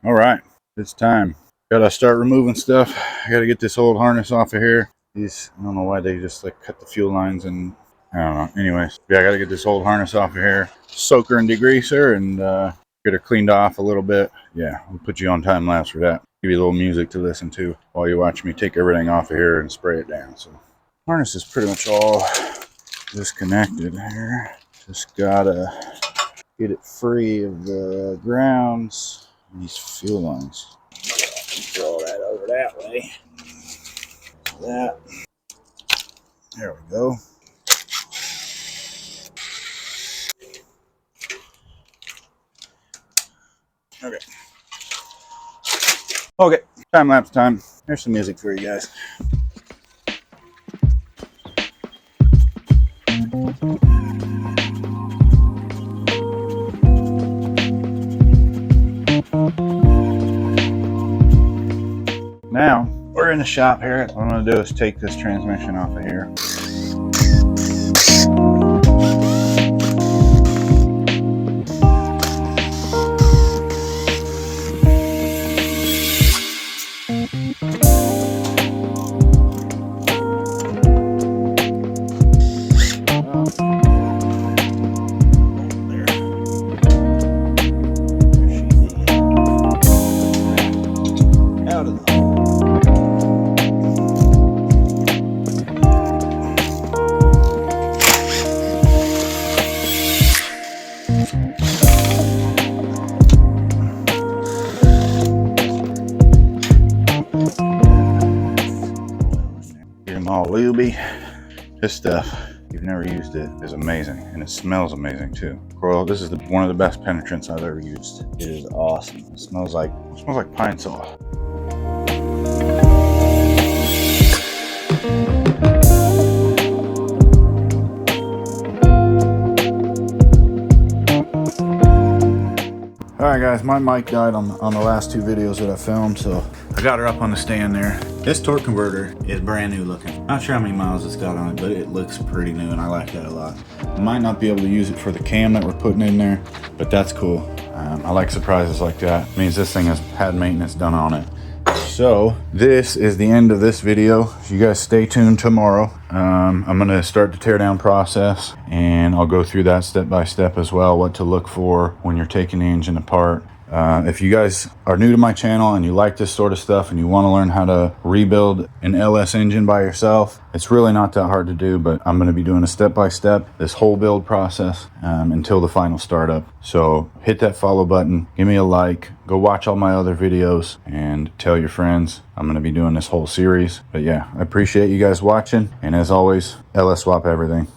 All right, it's time. Gotta start removing stuff. I gotta get this old harness off of here. These, I don't know why they just like cut the fuel lines and I don't know. Anyways, yeah, I gotta get this old harness off of here. Soak her and degrease her and get her cleaned off a little bit. Yeah, I'll put you on time lapse for that. Give you a little music to listen to while you watch me take everything off of here and spray it down. So harness is pretty much all disconnected here. Just gotta get it free of the grounds and these fuel lines. Draw that over that way. That. There we go. Okay. Okay, time lapse time. Here's some music for you guys. Now, we're in the shop here. What I'm going to do is take this transmission off of here. Get them all lubey. This stuff, if you've never used it, is amazing, and it smells amazing too. Coral, this is one of the best penetrants I've ever used. It is awesome. It smells like pine sol. Alright guys, my mic died on the last two videos that I filmed, so I got her up on the stand there. This torque converter is brand new looking. Not sure how many miles it's got on it, but it looks pretty new and I like that a lot. I might not be able to use it for the cam that we're putting in there, but that's cool. I like surprises like that. It means this thing has had maintenance done on it. So this is the end of this video. You guys stay tuned tomorrow. I'm gonna start the teardown process and I'll go through that step by step as well, what to look for when you're taking the engine apart. If you guys are new to my channel and you like this sort of stuff and you want to learn how to rebuild an LS engine by yourself, it's really not that hard to do, but I'm going to be doing a step-by-step, this whole build process until the final startup. So hit that follow button, give me a like, go watch all my other videos, and tell your friends. I'm going to be doing this whole series. But yeah, I appreciate you guys watching, and as always, LS swap everything.